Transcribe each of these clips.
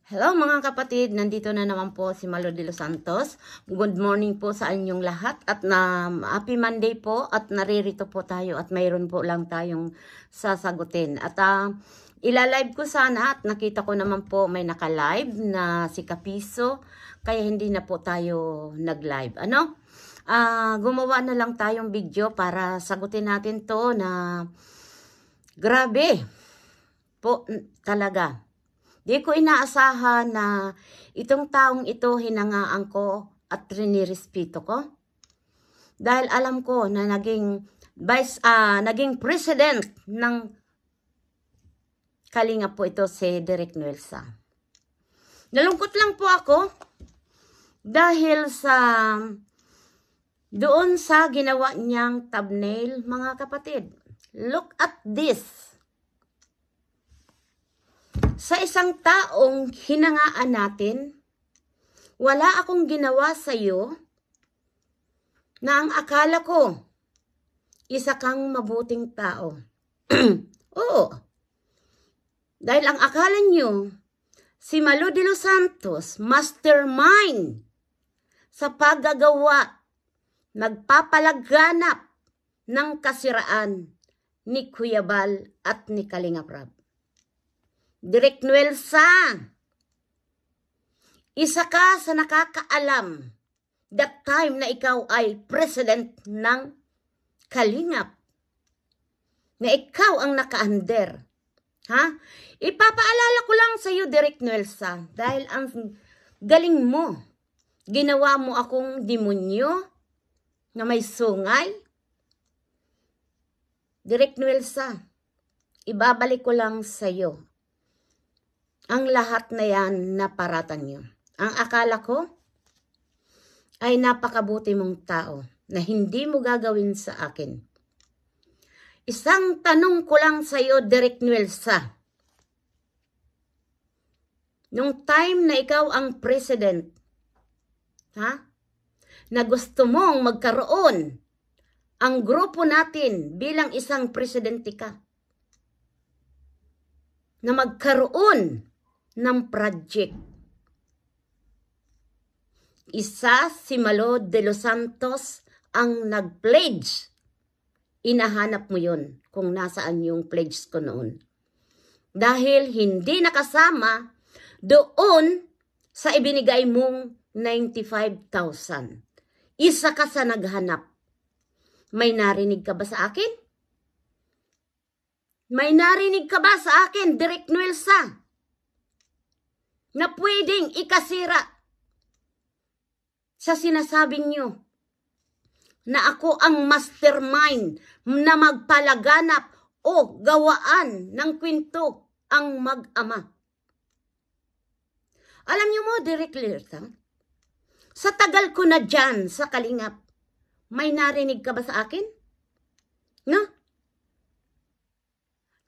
Hello mga kapatid, nandito na naman po si Malo de los Santos. Good morning po sa inyong lahat at happy Monday po at naririto po tayo at mayroon po lang tayong sasagutin. At ilalive ko sana at nakita ko naman po may naka-live na si Kapiso kaya hindi na po tayo nag-live. Gumawa na lang tayong video para sagutin natin to na grabe po talaga. Di ko inaasahan na itong taong ito hinangaan ko at rinirespeto ko. Dahil alam ko na naging president ng Kalinga po ito si Derek Nuelsa. Nalungkot lang po ako dahil doon sa ginawa niyang thumbnail, mga kapatid. Look at this. Sa isang taong hinangaan natin, wala akong ginawa sa iyo na ang akala ko, isa kang mabuting tao. Oo. Dahil ang akala niyo, si Malo de los Santos, mastermind sa paggagawa, nagpapalaganap ng kasiraan ni Kuya Bal at ni Kalinga Prab. Derek Nuelsa, isa ka sa nakakaalam that time na ikaw ay president ng Kalingap. Na ikaw ang naka-under. Ipapaalala ko lang sa iyo, Derek Nuelsa, dahil ang galing mo. Ginawa mo akong demonyo na may sungay. Derek Nuelsa, ibabalik ko lang sa iyo ang lahat na yan na paratan nyo. Ang akala ko ay napakabuti mong tao na hindi mo gagawin sa akin. Isang tanong ko lang sa iyo, Derek Nuelsa. Nung time na ikaw ang president, na gusto mong magkaroon ang grupo natin bilang isang presidente ka, na magkaroon ng project. Isa si Malo de los Santos ang nag-pledge. Inahanap mo yun kung nasaan yung pledge ko noon. Dahil hindi nakasama doon sa ibinigay mong 95,000. Isa ka sa naghanap. May narinig ka ba sa akin? May narinig ka ba sa akin, Derek Nuelsa, na pwedeng ikasira sa sinasabing nyo na ako ang mastermind na magpalaganap o gawaan ng kwento ang mag-ama? Alam nyo mo, Derek Nuelsa, sa tagal ko na dyan sa Kalingap, may narinig ka ba sa akin? No?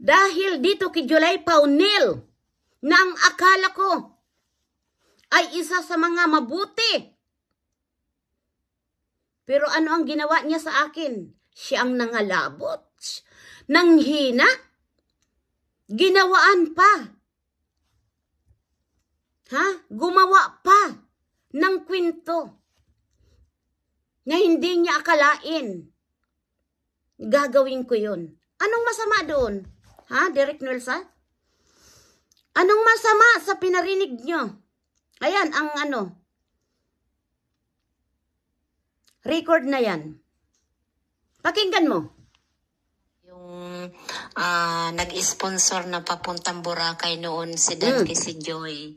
Dahil dito kay Julay Paunil na ang akala ko ay isa sa mga mabuti. Pero ano ang ginawa niya sa akin? Siya ang nangalabot, nanghina, ginawaan pa. Gumawa pa ng kwento na hindi niya akalain. Gagawin ko yun. Anong masama doon? Derek Nuelsa? Anong masama sa pinarinig nyo? Ayan, ang record na yan. Pakinggan mo. Yung nag-sponsor na papuntang Boracay noon si Dan si Joy.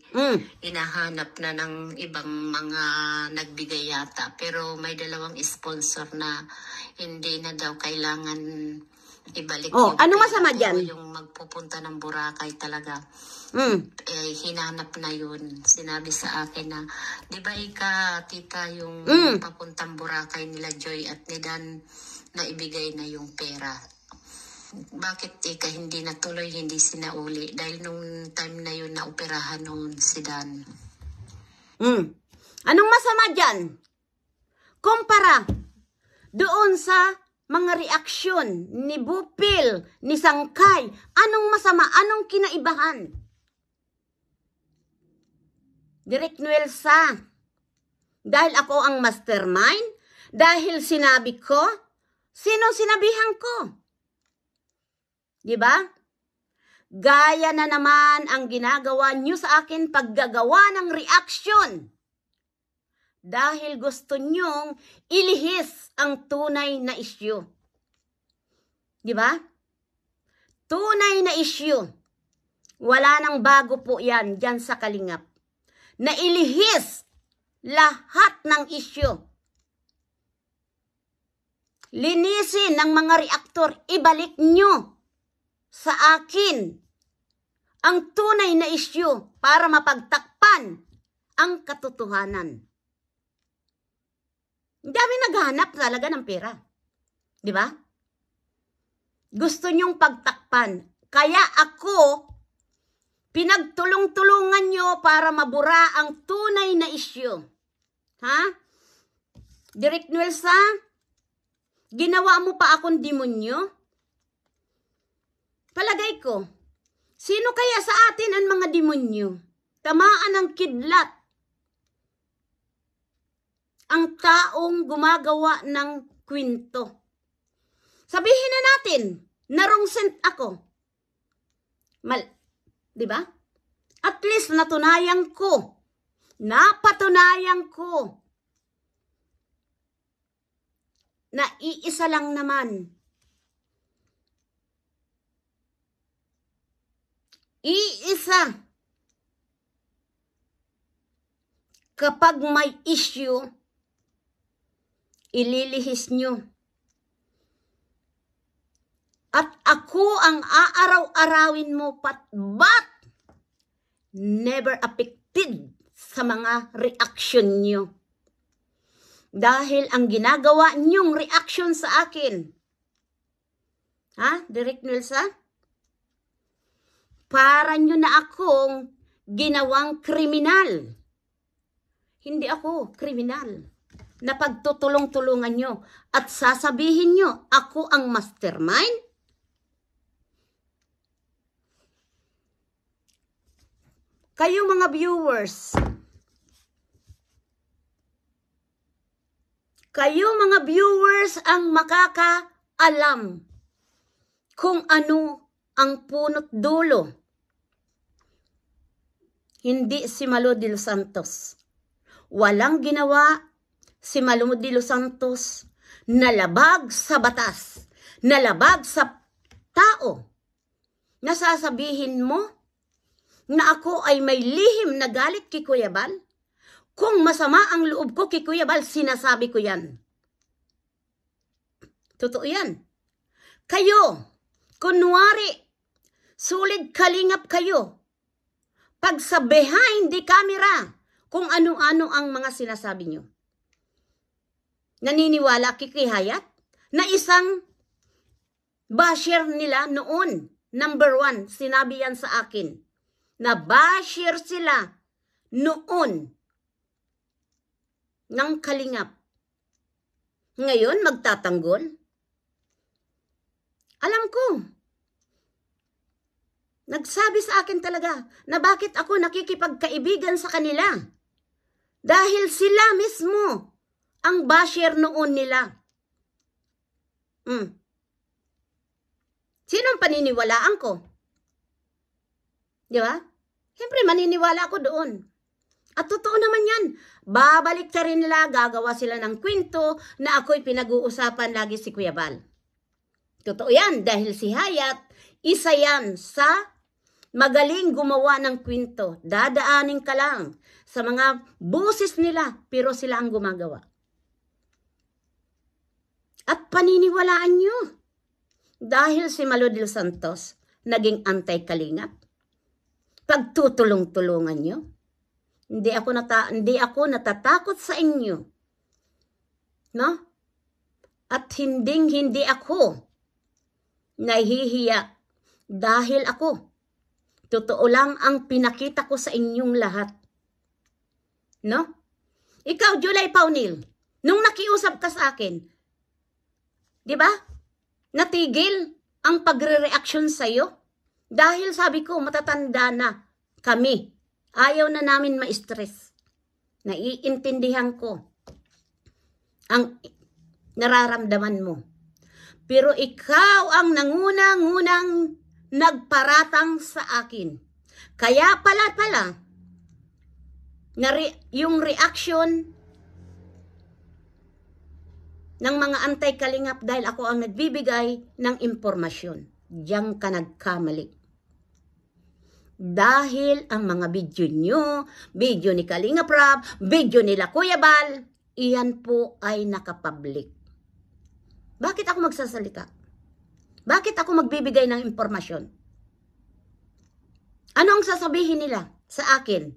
Hinahanap na ng ibang mga nagbigay yata. Pero may dalawang sponsor na hindi na daw kailangan ibalik. Ano masama dyan? Yung magpupunta ng Boracay talaga. Hinanap na yun. Sinabi sa akin na, di ba tita, yung papuntang Boracay nila Joy at ni Dan na ibigay na yung pera. Bakit hindi natuloy, hindi sinauli? Dahil nung time na yun na operahan noon si Dan. Anong masama dyan? Kumpara doon sa mga reaksyon ni Bupil, ni Sangkay, anong masama, anong kinaibahan? Direk Nuelsa. Dahil ako ang mastermind, dahil sinabi ko, sino sinabihan ko? Di ba? Gaya na naman ang ginagawa nyo sa akin paggagawa ng reaction. Dahil gusto nyong ilihis ang tunay na issue. Di ba? Tunay na issue. Wala nang bago po yan dyan sa Kalingap. Na ilihis lahat ng issue. Linisin ng mga reaktor, ibalik nyo sa akin ang tunay na issue para mapagtakpan ang katotohanan. Dami naghahanap talaga ng pera. Di ba? Gusto nyong pagtakpan. Kaya ako, pinagtulong-tulungan nyo para mabura ang tunay na issue. Ha? Direk Nuelsa, ginawa mo pa akong demonyo? Palagay ko, sino kaya sa atin ang mga demonyo? Tamaan ng kidlat. Ang taong gumagawa ng kwento. Sabihin na natin, narungsent ako. Di ba? At least napatunayan ko na iisa lang naman. Iisa. Kapag may issue, ililihis nyo. At ako ang aaraw-arawin mo but never affected sa mga reaction nyo. Dahil ang ginagawa nyong reaction sa akin, ha, Direk Nuelsa? Para nyo na akong ginawang kriminal. Hindi ako kriminal. Na pagtutulong-tulungan nyo at sasabihin nyo, ako ang mastermind? Kayo mga viewers, ang makakaalam kung ano ang punot dulo. Hindi si Malo de los Santos. Walang ginawa si Malo de los Santos na labag sa batas, na labag sa tao. Nasasabihin mo na ako ay may lihim na galit kay Kuya Bal? Kung masama ang loob ko kay Kuya Bal, sinasabi ko yan. Totoo yan. Kayo, kunwari, sulit Kalingap kayo. Pag sa behind the camera, kung ano-ano ang mga sinasabi nyo. Naniniwala kay Hayat na isang basher nila noon, number 1, sinabi yan sa akin. Na basher sila noon ng Kalingap. Ngayon, magtatanggol? Alam ko. Nagsabi sa akin talaga na bakit ako nakikipagkaibigan sa kanila. Dahil sila mismo ang basher noon nila. Sinong paniniwalaan ko? Di ba? Siyempre, maniniwala ako doon. At totoo naman yan. Babalik ta rin nila, gagawa sila ng kwento na ako'y pinag-uusapan lagi si Kuya Bal. Totoo yan, dahil si Hayat, isa yan sa magaling gumawa ng kwento. Dadaanin ka lang sa mga boses nila, pero sila ang gumagawa. At paniniwalaan nyo. Dahil si Malo de los Santos, naging anti-Kalingap. Pagtutulong-tulungan nyo. Hindi ako natatakot sa inyo. No? At hindi ako nahihiya dahil ako. Totoo lang ang pinakita ko sa inyong lahat. No? Ikaw, July Paunil, nung nakiusap ka sa akin, di ba? Natigil ang pagre-reaction sa'yo. Dahil sabi ko, matatanda na kami Ayaw na namin ma-stress. Naiintindihan ko ang nararamdaman mo. Pero ikaw ang nangunang-unang nagparatang sa akin. Kaya pala, yung reaction ng mga anti-kalingap dahil ako ang nagbibigay ng impormasyon. Diyan ka nagkamali. Dahil ang mga video nyo, video ni Kalingap Rab, video nila Kuya Bal, iyan po ay nakapublic. Bakit ako magsasalita? Bakit ako magbibigay ng impormasyon? Ano ang sasabihin nila sa akin?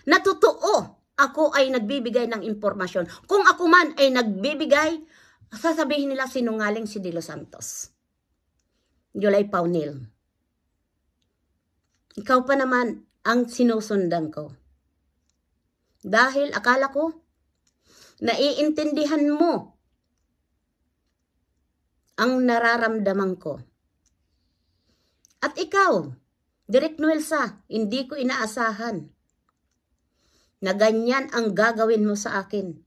Na totoo, ako ay nagbibigay ng impormasyon. Kung ako man ay nagbibigay, sasabihin nila sinungaling si De Los Santos. July Paunil. Ikaw pa naman ang sinusundan ko. Dahil akala ko, naiintindihan mo ang nararamdaman ko. At ikaw, Direk Nuelsa, hindi ko inaasahan na ganyan ang gagawin mo sa akin.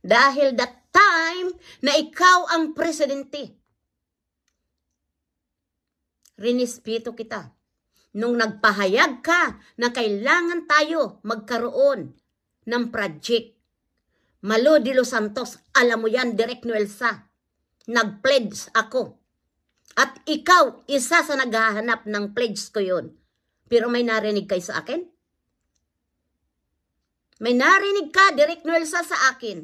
Dahil that time na ikaw ang presidente, rinispeto kita. Nung nagpahayag ka na kailangan tayo magkaroon ng project. Malo de Los Santos, alam mo yan, Direk Nuelsa. Nag-pledge ako. At ikaw, isa sa naghahanap ng pledge ko yun. Pero may narinig kayo sa akin? May narinig ka, Direk Nuelsa, sa akin.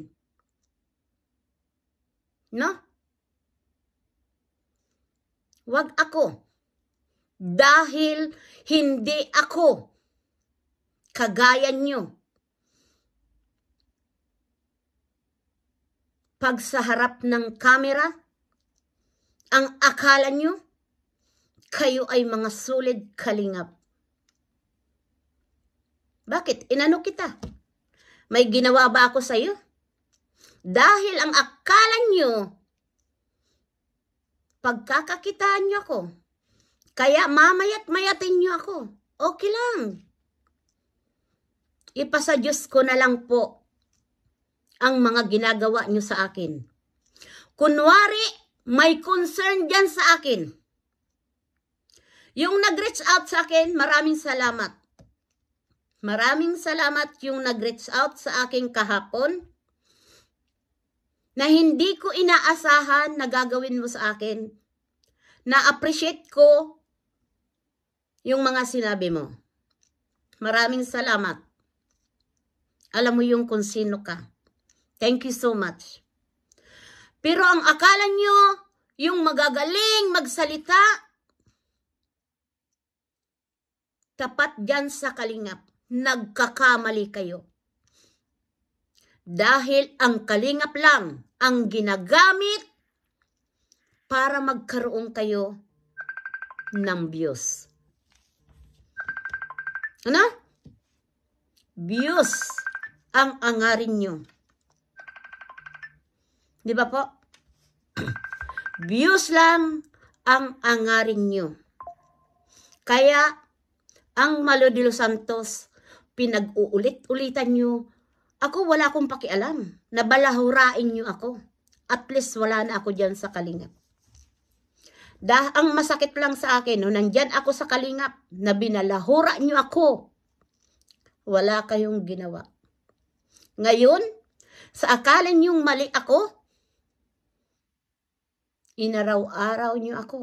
No? Wag ako. Dahil hindi ako kagaya nyo. Pag sa harap ng kamera, ang akala nyo, kayo ay mga solid kalingap. Bakit? Inano kita? May ginawa ba ako sa iyo? Dahil ang akala nyo, pagkakakitaan nyo ako, kaya mamayat-mayatin nyo ako. Okay lang. Ipasa Diyos ko na lang po ang mga ginagawa nyo sa akin. Kunwari, may concern dyan sa akin. Yung nag-reach out sa akin, maraming salamat. Maraming salamat yung nag-reach out sa akin kahapon na hindi ko inaasahan na gagawin mo sa akin. Na-appreciate ko yung mga sinabi mo. Maraming salamat. Alam mo yung kung sino ka. Thank you so much. Pero ang akala nyo, yung magagaling magsalita, tapat dyan sa kalingap, nagkakamali kayo. Dahil ang kalingap lang ang ginagamit para magkaroon kayo ng views. Ano? Views ang angarin nyo. Di ba po? Views lang ang angarin nyo. Kaya, ang Malo de Los Santos, pinag-uulit-ulitan nyo. Ako wala akong pakialam. Nabalahurain nyo ako. At least wala na ako dyan sa kalingap. Ang masakit lang sa akin, no, nandyan ako sa kalingap, na binalahura nyo ako. Wala kayong ginawa. Ngayon, sa akala nyong mali ako, inaraw-araw nyo ako.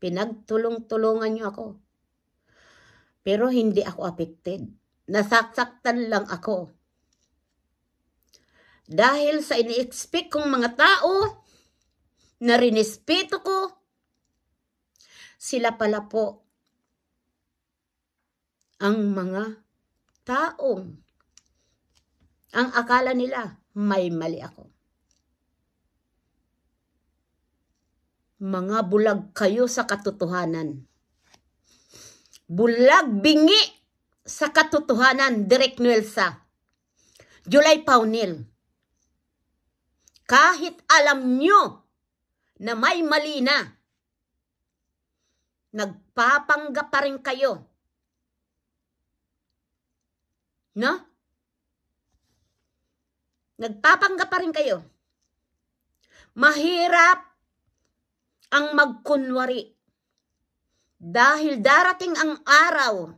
Pinagtulong-tulungan nyo ako. Pero hindi ako affected. Nasaktan lang ako. Dahil sa ini-expect kong mga tao, na rinespeto ko, sila pala po ang mga taong ang akala nila may mali ako. Mga bulag kayo sa katotohanan. Bulag bingi sa katotohanan, Direk Nuelsa. July Paunil. Kahit alam nyo na may mali na, nagpapanggap pa rin kayo No? Nagpapanggap pa rin kayo. Mahirap ang magkunwari. Dahil darating ang araw,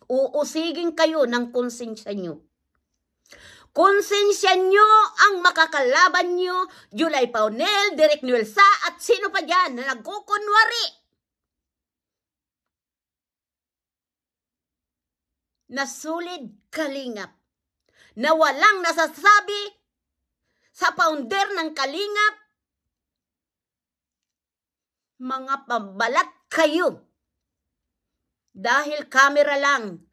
uusigin kayo ng konsensya nyo. Konsensya nyo ang makakalaban nyo, July Paunel, Direk Nuelsa, at sino pa dyan na nagkukunwari. Nasulid Kalingap, na walang nasasabi sa founder ng Kalingap, mga pambalat kayo. Dahil camera lang.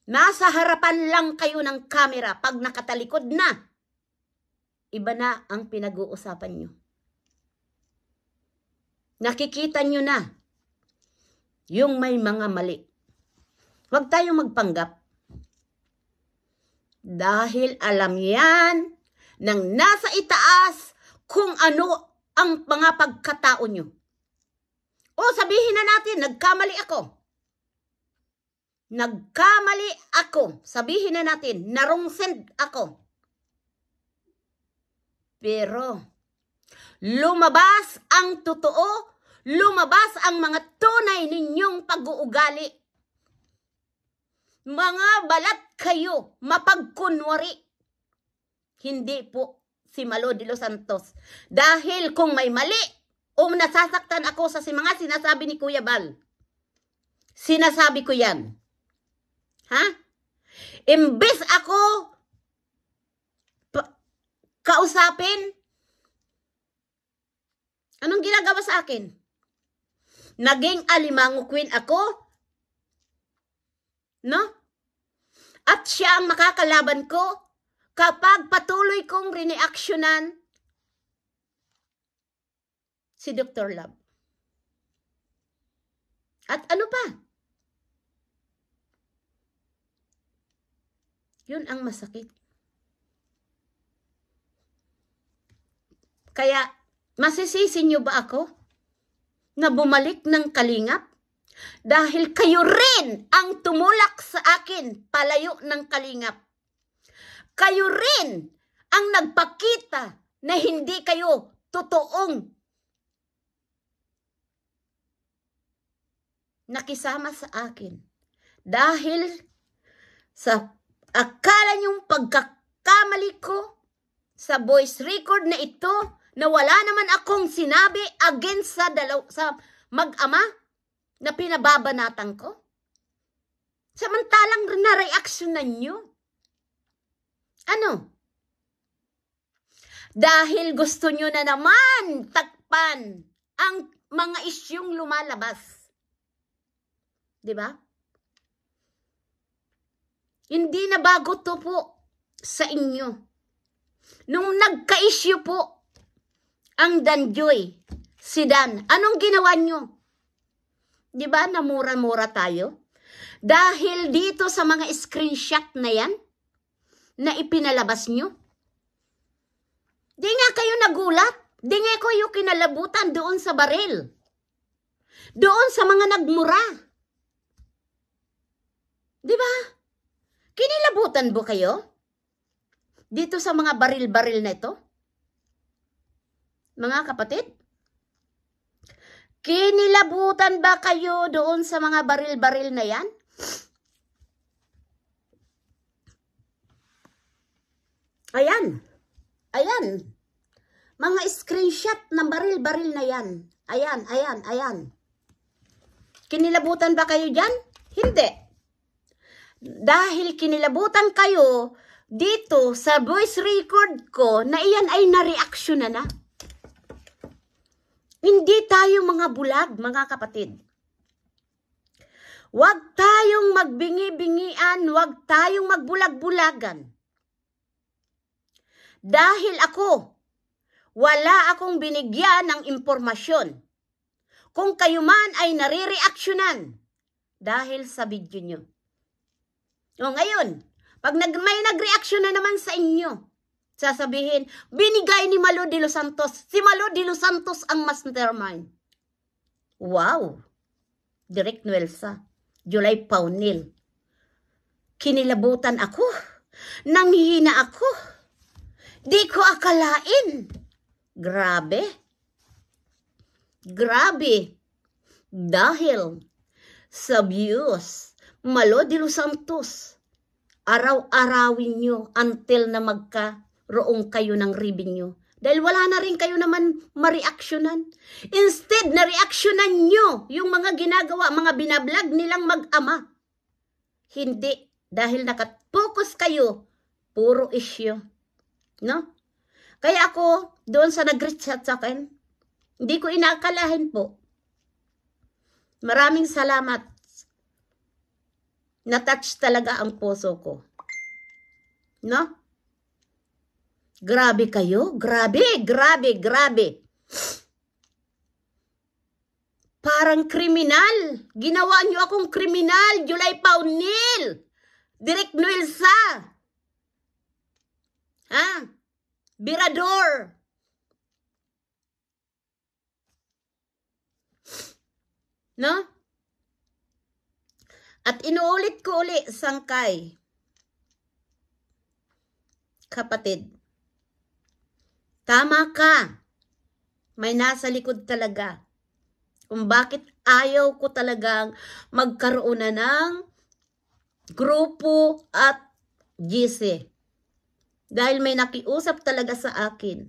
Nasa harapan lang kayo ng camera. Pag nakatalikod na, iba na ang pinag-uusapan nyo. Nakikita nyo na yung may mga mali. Huwag tayong magpanggap. Dahil alam yan ng nasa itaas kung ano ang mga pagkatao nyo. O sabihin na natin, nagkamali ako. Nagkamali ako. Sabihin na natin, narungsend ako. Pero, lumabas ang totoo, lumabas ang mga tunay ninyong pag-uugali. Mga balat kayo, mapagkunwari. Hindi po si Malo de los Santos. Dahil kung may mali, o nasasaktan ako sa mga sinasabi ni Kuya Bal. Sinasabi ko yan. Ha? Imbes ako kausapin, anong ginagawa sa akin? Naging alimango queen ako? No? At siya ang makakalaban ko kapag patuloy kong rineaksyonan si Dr. Love. At ano pa? Yun ang masakit. Kaya, masisisi niyo ba ako na bumalik ng Kalingap? Dahil kayo rin ang tumulak sa akin palayo ng Kalingap. Kayo rin ang nagpakita na hindi kayo totoong nakisama sa akin. Dahil sa akala niyong pagkakamali ko sa voice record na ito na wala naman akong sinabi against sa mag-ama na pinababanatan ko. Samantalang na-reaksyonan niyo. Ano? Dahil gusto niyo na naman takpan ang mga isyong lumalabas. Diba? Hindi na bago to po sa inyo. Nung nagka-issue po ang Danjoy, si Dan, anong ginawa nyo? Diba na mura-mura tayo? Dahil dito sa mga screenshot na yan, na ipinalabas nyo, di nga kayo nagulat, di nga kayo kinalabutan doon sa baril. Doon sa mga nagmura. Diba? Kinilabutan ba kayo? Dito sa mga baril-baril na ito? Mga kapatid? Kinilabutan ba kayo doon sa mga baril-baril na yan? Ayan. Ayan. Mga screenshot ng baril-baril na yan. Ayan, ayan, ayan. Kinilabutan ba kayo dyan? Hindi. Dahil kinilabutan kayo dito sa voice record ko na iyan ay na-reaction na. Hindi tayo mga bulag, mga kapatid. Huwag tayong magbingi-bingian, huwag tayong magbulag-bulagan. Dahil ako, wala akong binigyan ng impormasyon. Kung kayo man ay nare-reaksyonan dahil sa video nyo. O ngayon, pag may nag-reaction na naman sa inyo, sasabihin, binigay ni Malo de los Santos. Si Malo de los Santos ang mastermind. Wow! Direk Nuelsa, July Paunil. Kinilabutan ako. Nanghihina ako. Di ko akalain. Grabe. Grabe. Dahil sa views, Malo de los Santos, araw-arawin nyo until na magkaroong kayo ng revenue. Dahil wala na rin kayo naman ma-reactionan. Instead, na-reactionan nyo yung mga ginagawa, mga binablog nilang mag-ama. Hindi. Dahil nakafocus kayo, puro issue. No? Kaya ako, doon sa nag-chat sa akin, hindi ko inakalahin po. Maraming salamat. Na-touch talaga ang puso ko. No? Grabe kayo. Grabe, grabe, grabe. Parang kriminal. Ginawa niyo akong kriminal. July Paunil. Direk Nuelsa. Ha? Birador. No? At inuulit ko uli, Sangkay. Kapatid. Tama ka. May nasa likod talaga. Kung bakit ayaw ko talagang magkaroon na ng grupo at GC. Dahil may nakiusap talaga sa akin.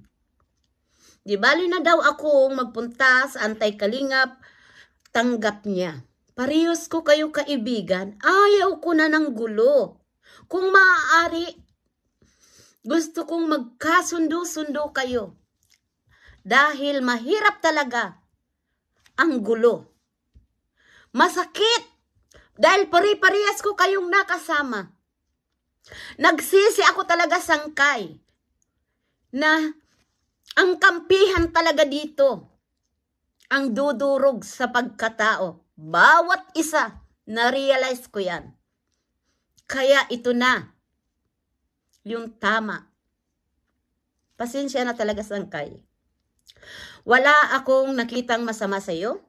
Di bali na daw akong magpunta sa Antay-Kalingap, tanggap niya. Parehas ko kayo kaibigan, ayaw ko na ng gulo. Kung maaari, gusto kong magkasundo-sundo kayo. Dahil mahirap talaga ang gulo. Masakit. Dahil pare-parehas ko kayong nakasama. Nagsisi ako talaga, Sangkay. Na ang kampihan talaga dito. Ang dudurog sa pagkatao. Bawat isa, na-realize ko yan. Kaya ito na. Yung tama. Pasensya na talaga, Sangkay. Wala akong nakitang masama sa iyo.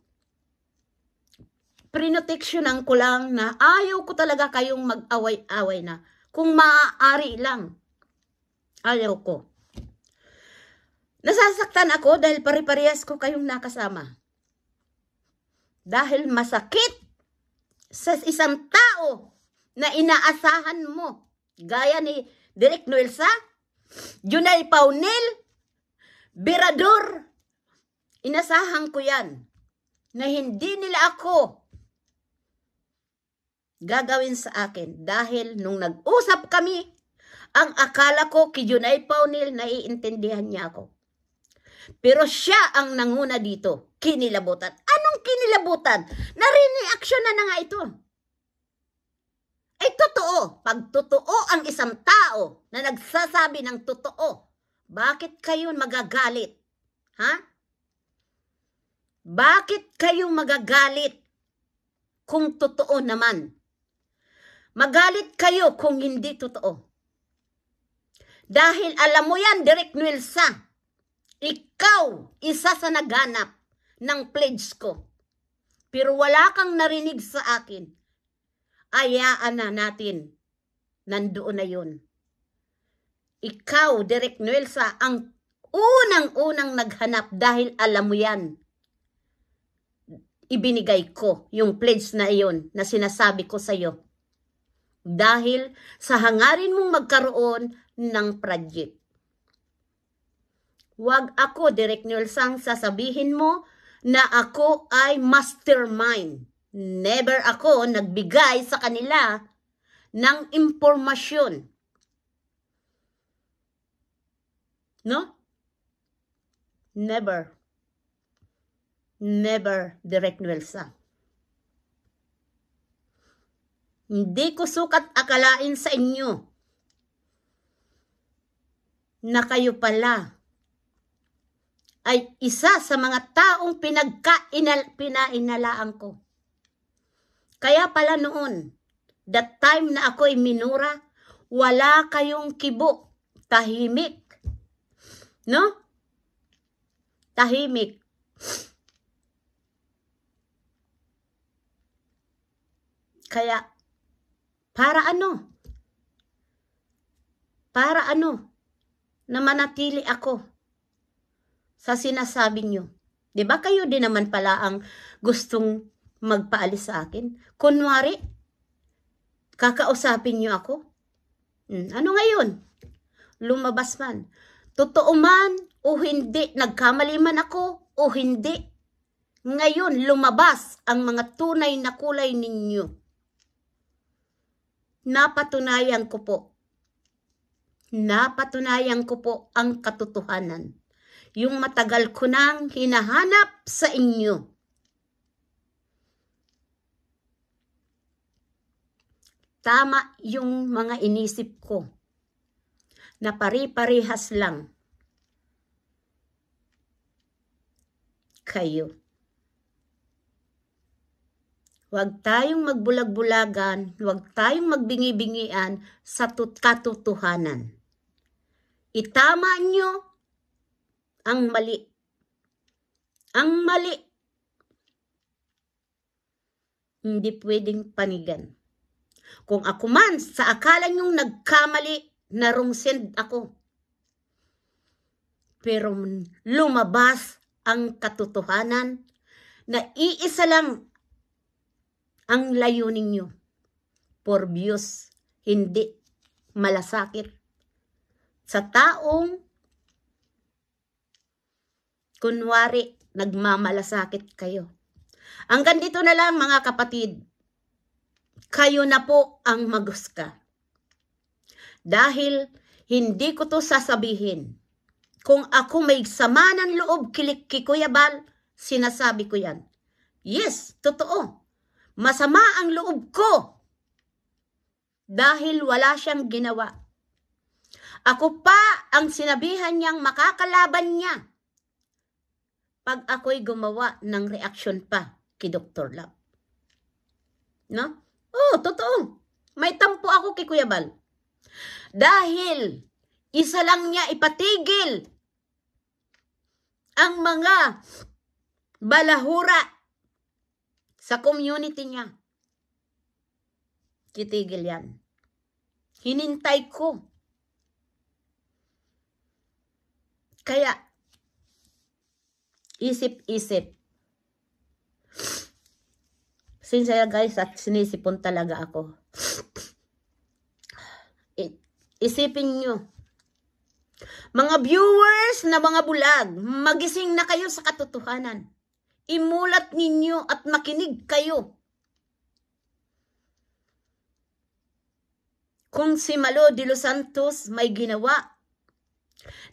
Prinoteksyonan ko lang na ayaw ko talaga kayong mag-away-away na. Kung maaari lang. Ayaw ko. Nasasaktan ako dahil pare-parehas ko kayong nakasama. Dahil masakit sa isang tao na inaasahan mo. Gaya ni Direk Nuelsa, Junay Paunil, Birador. Inasahan ko yan na hindi nila ako gagawin sa akin. Dahil nung nag-usap kami, ang akala ko kay Junay Paunil, naiintindihan niya ako. Pero siya ang nanguna dito, kinilabutan. Anong kinilabutan? Nare-reaction na nga ito. Ay totoo, pag totoo ang isang tao na nagsasabi ng totoo, bakit kayo magagalit? Ha? Bakit kayo magagalit kung totoo naman? Magalit kayo kung hindi totoo. Dahil alam mo yan, Direk Nuelsa, ikaw, isa sa naganap ng pledge ko. Pero wala kang narinig sa akin. Ayaan na natin. Nandoon na yun. Ikaw, Direk Nuelsa, ang unang-unang naghanap dahil alam mo yan. Ibinigay ko yung pledge na iyon na sinasabi ko sa iyo. Dahil sa hangarin mong magkaroon ng project. Huwag ako, Direk Nuelsa, sasabihin mo na ako ay mastermind. Never ako nagbigay sa kanila ng impormasyon. No? Never. Never, Direk Nuelsa. Hindi ko sukat akalain sa inyo na kayo pala ay isa sa mga taong pinainalaan ko. Kaya pala noon, that time na ako'y minura, wala kayong kibo, tahimik. No? Tahimik. Kaya, Para ano? Para ano? Na manatili ako sa sinasabi nyo. Diba kayo din naman pala ang gustong magpaalis sa akin? Kunwari, kakausapin nyo ako? Ano ngayon? Lumabas man. Totoo man o hindi, nagkamali man ako o hindi. Ngayon, lumabas ang mga tunay na kulay ninyo. Napatunayan ko po ang katotohanan. Yung matagal ko nang hinahanap sa inyo. Tama yung mga inisip ko na pari-parihas lang kayo. Huwag tayong magbulag-bulagan, huwag tayong magbingi-bingian sa katotohanan. Itama nyo ang mali. Ang mali. Hindi pwedeng panigan. Kung ako man, sa akala nyong nagkamali, narungsind ako. Pero lumabas ang katotohanan na iisa lang ang layunin nyo. For views, hindi malasakit. Sa taong kunwari nagmamalasakit kayo. Hanggang dito na lang mga kapatid. Kayo na po ang maghusga. Dahil hindi ko to sasabihin. Kung ako may sama ng loob kay Kuya Bal, sinasabi ko yan. Yes, totoo. Masama ang loob ko. Dahil wala siyang ginawa. Ako pa ang sinabihan niyang makakalaban niya. Pag ako'y gumawa ng reaksyon pa kay Dr. Love. No? Oh, totoo. May tampo ako kay Kuya Bal. Dahil isa lang niya ipatigil ang mga balahura sa community niya. Kitigil yan. Hinintay ko. Kaya, isip-isip. Sincere guys, at sinisipon talaga ako. Isipin nyo. Mga viewers na mga bulag, magising na kayo sa katotohanan. Imulat ninyo at makinig kayo. Kung si Malo de los Santos may ginawa,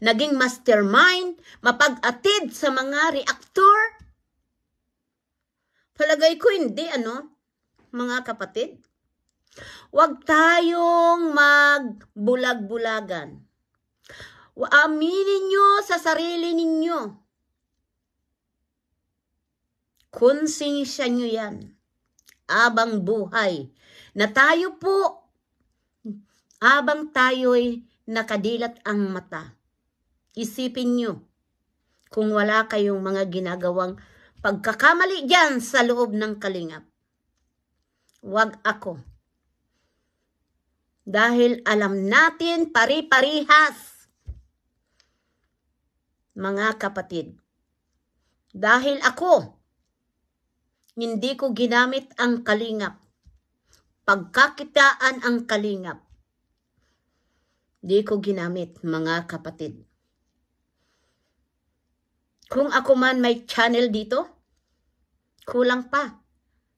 naging mastermind, mapag-atid sa mga reaktor, palagay ko hindi, mga kapatid. Huwag tayong magbulag-bulagan. Aminin nyo sa sarili ninyo. Konsensya nyo yan. Abang buhay. Na tayo po, abang tayo'y nakadilat ang mata. Isipin nyo kung wala kayong mga ginagawang pagkakamali dyan sa loob ng kalingap. Huwag ako. Dahil alam natin pari-parihas, mga kapatid. Dahil ako, hindi ko ginamit ang kalingap. Pagkakitaan ang kalingap. Hindi ko ginamit, mga kapatid. Kung ako man may channel dito, kulang pa.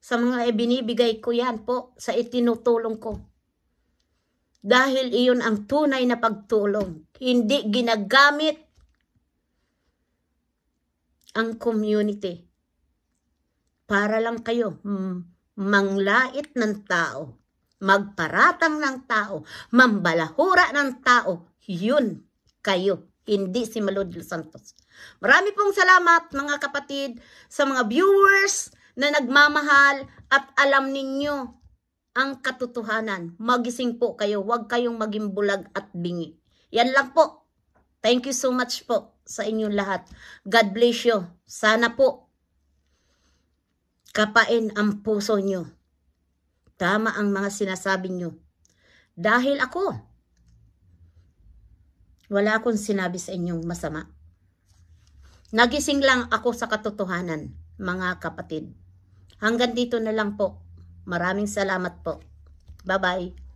Sa mga ibinibigay ko yan po, sa itinutulong ko. Dahil iyon ang tunay na pagtulong. Hindi ginagamit ang community para lang kayo manglait ng tao, magparatang ng tao, mambalahura ng tao. Yun kayo, hindi si Malo de los Santos. Marami pong salamat mga kapatid sa mga viewers na nagmamahal at alam ninyo ang katotohanan. Magising po kayo, huwag kayong maging bulag at bingi. Yan lang po. Thank you so much po sa inyong lahat. God bless you. Sana po kapain ang puso nyo. Tama ang mga sinasabi nyo. Dahil ako, wala akong sinabi sa inyong masama. Nagising lang ako sa katotohanan, mga kapatid. Hanggang dito na lang po. Maraming salamat po. Bye-bye.